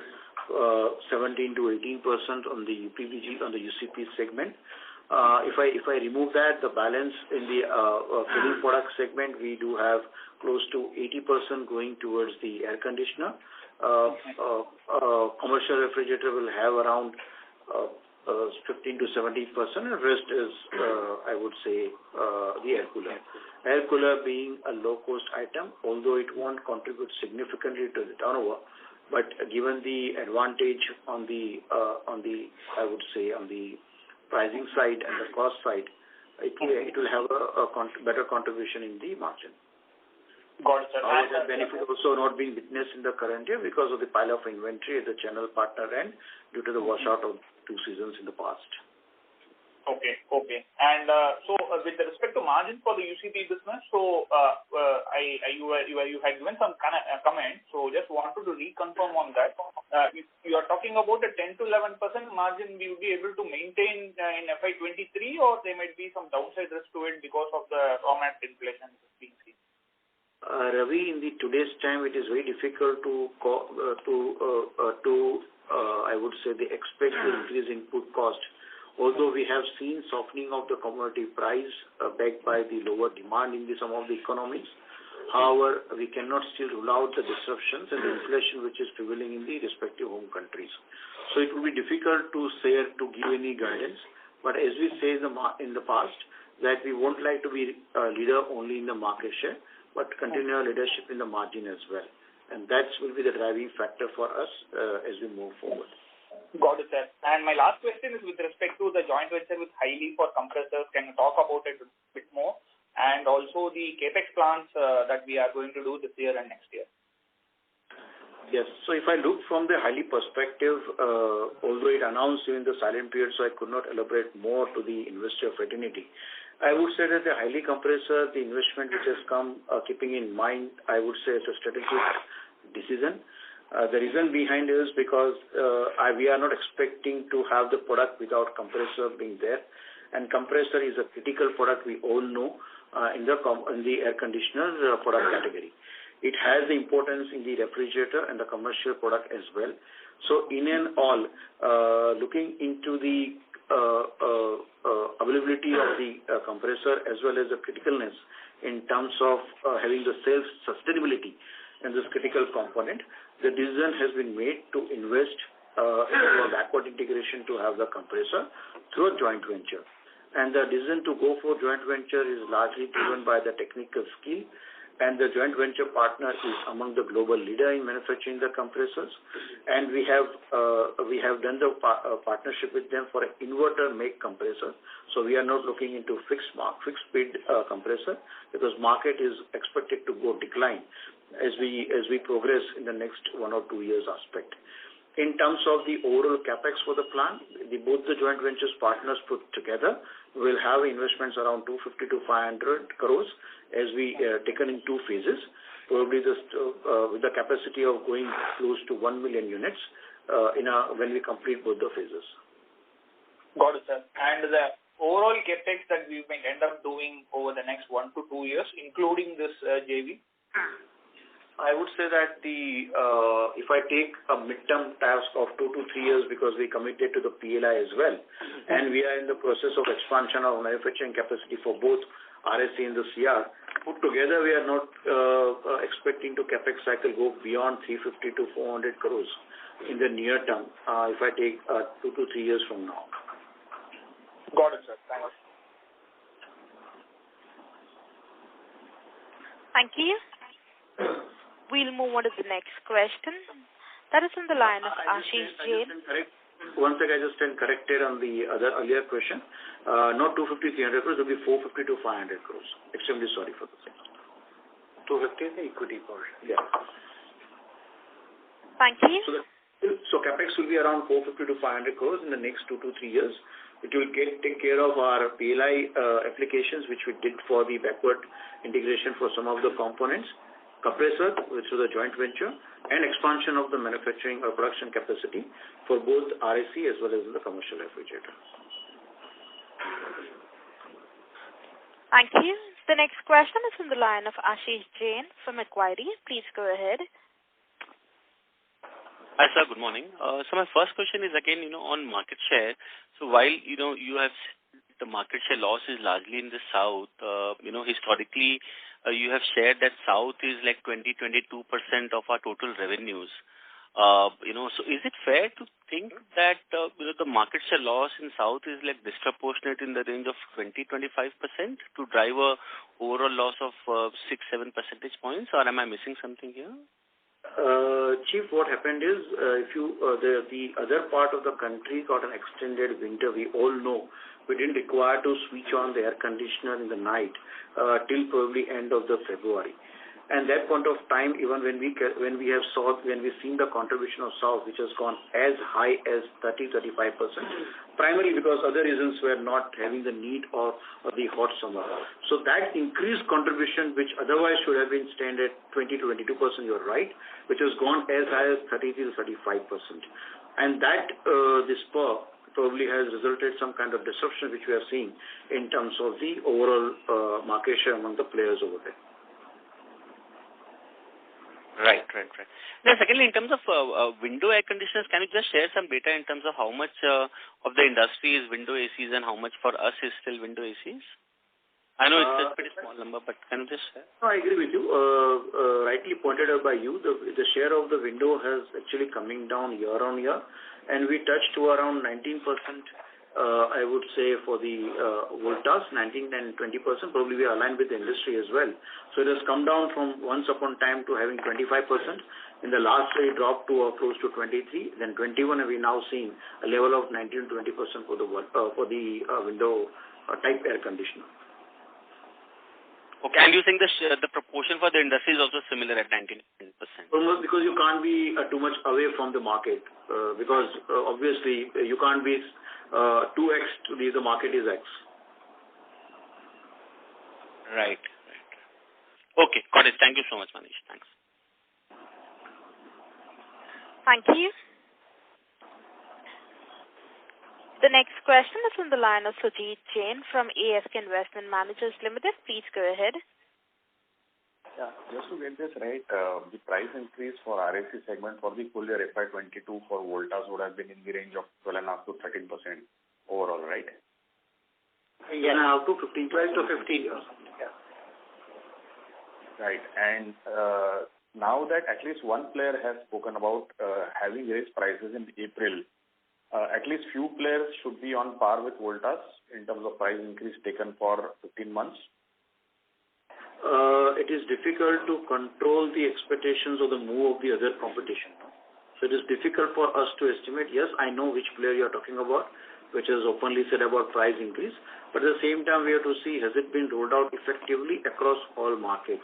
17 to 18% on the UPBG, on the UCP segment. If I remove that, the balance in the cooling product segment, we do have close to 80% going towards the air conditioner. Commercial refrigerator will have around 15 to 70%, and rest is, I would say, the air cooler. Air cooler being a low-cost item, although it won't contribute significantly to the turnover, but given the advantage on the I would say, on the pricing side and the cost side, it will have a better contribution in the margin. Got it, sir. That benefit also not being witnessed in the current year because of the pile of inventory at the channel partner end due to the washout of 2 seasons in the past. Okay. And with respect to margin for the UCP business, so you had given some kind of comment, so just wanted to reconfirm on that. If you are talking about a 10 to 11% margin, we will be able to maintain in FY23, or there might be some downside risk to it because of the raw mat inflation being seen? Ravi, in today's time, it is very difficult to I would say, the expected increase in input cost. Although we have seen softening of the commodity price backed by the lower demand in some of the economies. However, we cannot still rule out the disruptions and the inflation which is prevailing in the respective home countries. So it will be difficult to give any guidance. But as we say in the past, that we won't like to be a leader only in the market share, but continue our leadership in the margin as well. And that will be the driving factor for us as we move forward. Got it, sir. And my last question is with respect to the joint venture with Highly for compressors. Can you talk about it a bit more? And also the capex plans that we are going to do this year and next year. Yes. So if I look from the Highly perspective, although it announced during the silent period, so I could not elaborate more to the investor fraternity. I would say that the Highly compressor, the investment which has come, keeping in mind, I would say it's a strategic decision. The reason behind is because we are not expecting to have the product without compressor being there. And compressor is a critical product we all know in the air conditioner product category. It has the importance in the refrigerator and the commercial product as well. So in and all, looking into the availability of the compressor as well as the criticalness in terms of having the sales sustainability in this critical component, the decision has been made to invest in backward integration to have the compressor through a joint venture. And the decision to go for joint venture is largely driven by the technical skill, and the joint venture partner is among the global leader in manufacturing the compressors. And we have done the partnership with them for an inverter make compressor. So we are not looking into fixed speed compressor because market is expected to go decline as we progress in the next 1 or 2 years aspect. In terms of the overall capex for the plant, both the joint ventures partners put together will have investments around 250 to 500 crores as we taken in 2 phases, probably with the capacity of going close to 1 million units when we complete both the phases. Got it, sir. And the overall capex that we may end up doing over the next 1 to 2 years, including this JV? I would say that if I take a midterm task of 2 to 3 years, because we committed to the PLI as well, and we are in the process of expansion of manufacturing capacity for both RSC and the CR, put together we are not expecting to capex cycle go beyond 350 to 400 crores in the near term, if I take 2 to 3 years from now. Got it, sir. Thanks. Thank you. We'll move on to the next question. That is on the line of Ashish Jain. One second, I just stand corrected on the earlier question. Not 250, 300 crores, it will be 450 to 500 crores. Extremely sorry for the same. 250 is the equity portion. Yeah. Thank you. So capex will be around 450 to 500 crores in the next 2 to 3 years. It will take care of our PLI applications, which we did for the backward integration for some of the components, compressor, which is a joint venture, and expansion of the manufacturing or production capacity for both RAC as well as the commercial refrigerator. Thank you. The next question is from the line of Ashish Jain from Macquarie. Please go ahead. Hi, sir. Good morning. So my first question is again, on market share. So while, you have the market share loss is largely in the south, historically, you have shared that south is like 20-22% of our total revenues. So is it fair to think that the market share loss in south is like disproportionate in the range of 20-25% to drive a overall loss of 6-7 percentage points, or am I missing something here? Chief, what happened is, if you the other part of the country got an extended winter. We all know we didn't require to switch on the air conditioner in the night till probably end of the February. And that point of time, even when we seen the contribution of South, which has gone as high as 30-35%, primarily because other reasons were not having the need of the hot summer. So that increased contribution, which otherwise should have been standard 20-22%, you're right, which has gone as high as 30-35%, and that this spur probably has resulted some kind of disruption which we are seeing in terms of the overall market share among the players over there. Right. Now, secondly, in terms of window air conditioners, can you just share some data in terms of how much of the industry is window ACs and how much for us is still window ACs? I know it's a pretty small number, but can you just share? No, I agree with you. Rightly pointed out by you, the share of the window has actually coming down year on year, and we touched to around 19%. I would say for the Voltas, 19 and 20%, probably we are aligned with the industry as well. So it has come down from once upon time to having 25%. In the last year, it dropped to close to 23, then 21, and we now seeing a level of 19-20% for the window type air conditioner. Okay, and you think the proportion for the industry is also similar at 19%? Almost, because you can't be too much away from the market, because obviously you can't be 2x to the market is X. Right. Okay, got it. Thank you so much, Manish. Thanks. Thank you. The next question is from the line of Sujit Jain from ASK Investment Managers Limited. Please go ahead. Yeah, just to get this right, the price increase for RAC segment for the full year FY22 for Voltas would have been in the range of 12.5 to 13% overall, right? Yeah, now to 15, 12 to 15. Yeah. Right, and now that at least one player has spoken about having raised prices in April, at least few players should be on par with Voltas in terms of price increase taken for 15 months. It is difficult to control the expectations of the move of the other competition. So it is difficult for us to estimate. Yes, I know which player you are talking about, which has openly said about price increase. But at the same time, we have to see, has it been rolled out effectively across all markets?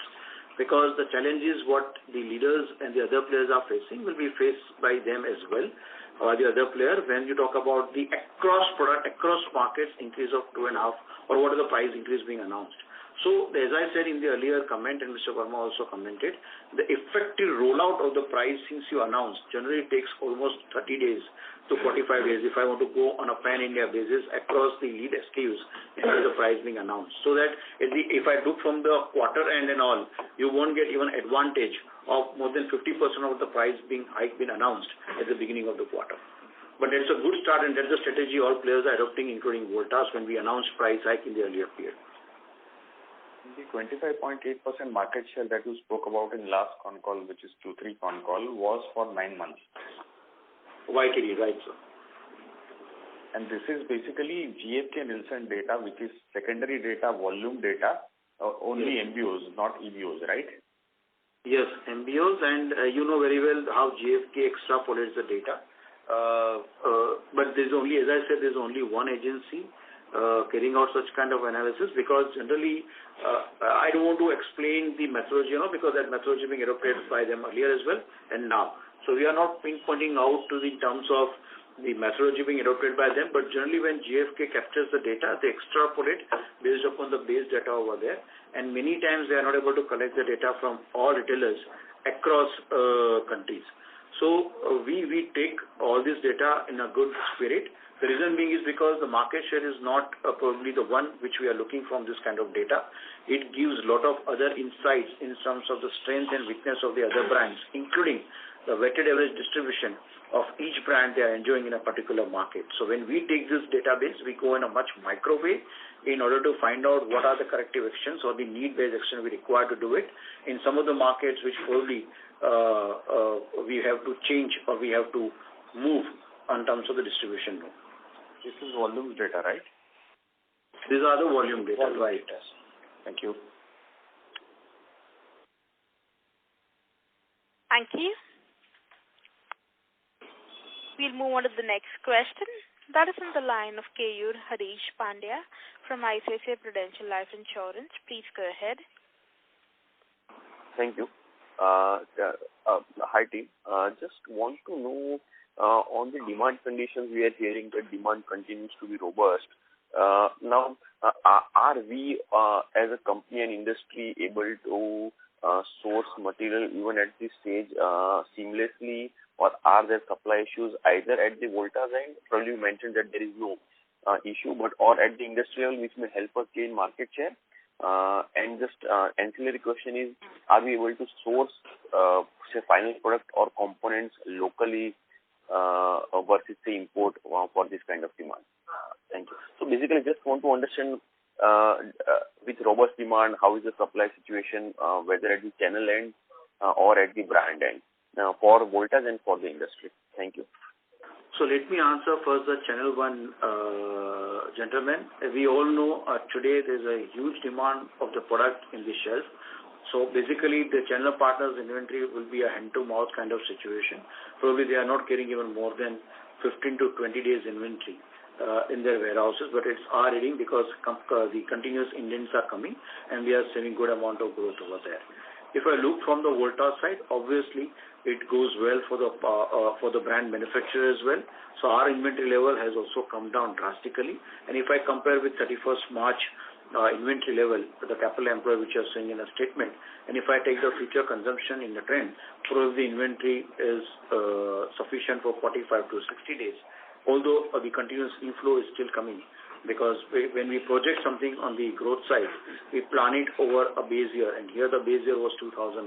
Because the challenges what the leaders and the other players are facing will be faced by them as well, or the other player, when you talk about the across product, across markets increase of 2.5, or what is the price increase being announced. So, as I said in the earlier comment, and Mr. Verma also commented, the effective rollout of the price since you announced generally takes almost 30 days to 45 days if I want to go on a pan-India basis across the lead SKUs and the price being announced. So that if I look from the quarter end and all, you won't get even advantage of more than 50% of the price being announced at the beginning of the quarter. But that's a good start, and that's the strategy all players are adopting, including Voltas, when we announced price hike in the earlier period. The 25.8% market share that you spoke about in last con call, which is Q3 con call, was for 9 months. YTD, right, sir. And this is basically GfK Nielsen data, which is secondary data, volume data, only yes. MBOs, not EBOs, right? Yes, MBOs, and you know very well how GfK extrapolates the data. But there's only, as I said, there's only one agency carrying out such kind of analysis, because generally I don't want to explain the methodology, because that methodology being adopted by them earlier as well and now. So we are not pinpointing out to the terms of the methodology being adopted by them, but generally when GfK captures the data, they extrapolate based upon the base data over there, and many times they are not able to collect the data from all retailers across countries. So we take all this data in a good spirit. The reason being is because the market share is not probably the one which we are looking from this kind of data. It gives a lot of other insights in terms of the strength and weakness of the other brands, including the weighted average distribution of each brand they are enjoying in a particular market. So when we take this database, we go in a much micro way in order to find out what are the corrective actions or the need-based action we require to do it in some of the markets which probably we have to change or we have to move in terms of the distribution. This is volume data, right? These are the volume data, right. Yes. Thank you. Thank you. We'll move on to the next question. That is on the line of Keyur Harish Pandya from ICICI Prudential Life Insurance. Please go ahead. Thank you. Hi team. Just want to know on the demand conditions, we are hearing that demand continues to be robust. Now, are we as a company and industry able to source material even at this stage seamlessly, or are there supply issues either at the Voltas end? Probably you mentioned that there is no issue, but or at the industrial which may help us gain market share. And just ancillary question is, are we able to source say final product or components locally versus say import for this kind of demand? Thank you. So basically, just want to understand with robust demand, how is the supply situation, whether at the channel end or at the brand end for Voltas and for the industry. Thank you. So let me answer first the channel one, gentlemen. We all know today there's a huge demand of the product in the shelf. So basically the channel partners inventory will be a hand-to-mouth kind of situation. Probably they are not carrying even more than 15 to 20 days inventory in their warehouses, but it's our reading because the continuous indents are coming and we are seeing good amount of growth over there. If I look from the Voltas side, obviously it goes well for the brand manufacturer as well. So our inventory level has also come down drastically. And if I compare with 31st March inventory level, the capital employed which you are seeing in a statement, and if I take the future consumption in the trend, probably the inventory is sufficient for 45 to 60 days. Although the continuous inflow is still coming, because when we project something on the growth side, we plan it over a base year, and here the base year was 2019,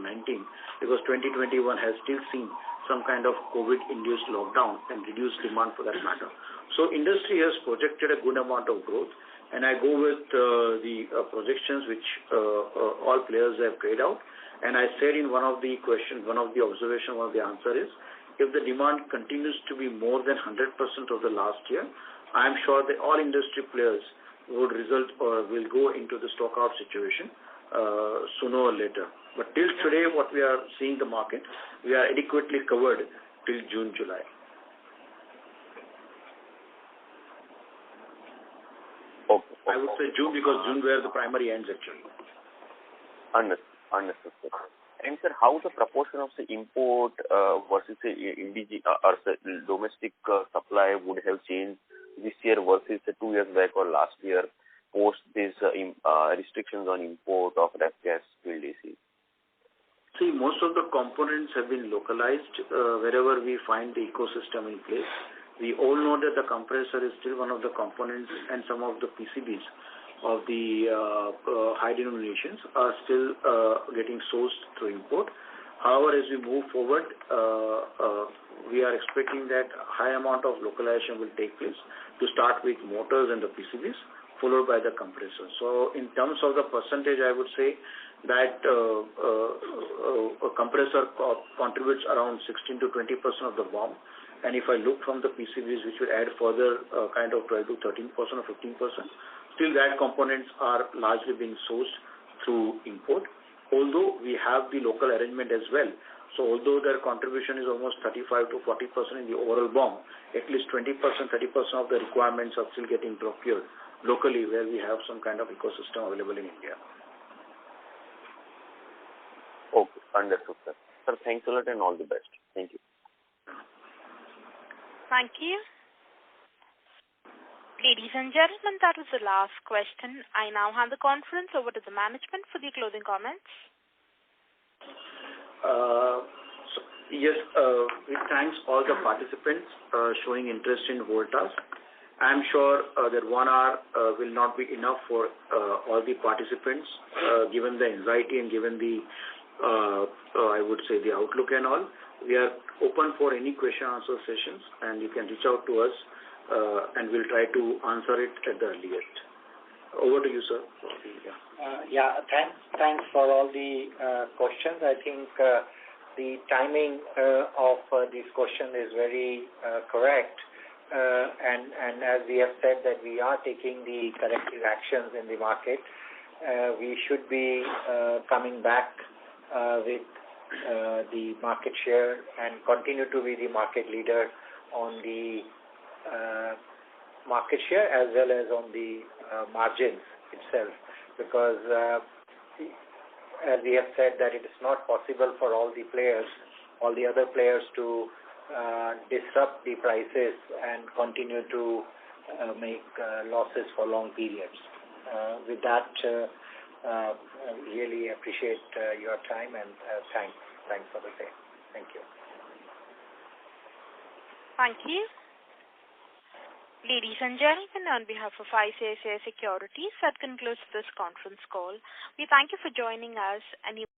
because 2021 has still seen some kind of COVID-induced lockdown and reduced demand for that matter. So industry has projected a good amount of growth, and I go with the projections which all players have carried out. And I said in one of the questions, one of the observation, one of the answer is, if the demand continues to be more than 100% of the last year, I am sure that all industry players would result or will go into the stock out situation sooner or later. But till today, what we are seeing the market, we are adequately covered till June, July. Okay. I would say June because June where the primary ends actually. Understood. And sir, how the proportion of the import versus the or domestic supply would have changed this year versus 2 years back or last year post these restrictions on import of ref gas field AC? See, most of the components have been localized wherever we find the ecosystem in place. We all know that the compressor is still one of the components, and some of the PCBs of the high denominations are still getting sourced through import. However, as we move forward, we are expecting that high amount of localization will take place to start with motors and the PCBs, followed by the compressor. So in terms of the percentage, I would say that a compressor contributes around 16 to 20% of the BOM. And if I look from the PCBs, which will add further kind of 12 to 13% or 15%, still that components are largely being sourced through import, although we have the local arrangement as well. So although their contribution is almost 35 to 40% in the overall BOM, at least 20%, 30% of the requirements are still getting procured locally where we have some kind of ecosystem available in India. Okay, understood, sir. Sir, thanks a lot and all the best. Thank you. Thank you. Ladies and gentlemen, that was the last question. I now hand the conference over to the management for the closing comments. We thanks all the participants showing interest in Voltas. I am sure that 1 hour will not be enough for all the participants, given the anxiety and given the, I would say, the outlook and all. We are open for any question-answer sessions, and you can reach out to us, and we'll try to answer it at the earliest. Over to you, sir. Thanks for all the questions. I think the timing of this question is very correct. And as we have said that we are taking the corrective actions in the market, we should be coming back with the market share and continue to be the market leader on the market share as well as on the margins itself, because as we have said that it is not possible for all the other players to disrupt the prices and continue to make losses for long periods. With that, really appreciate your time and thanks for the same. Thank you. Thank you. Ladies and gentlemen, on behalf of ICICI Securities, that concludes this conference call. We thank you for joining us, and you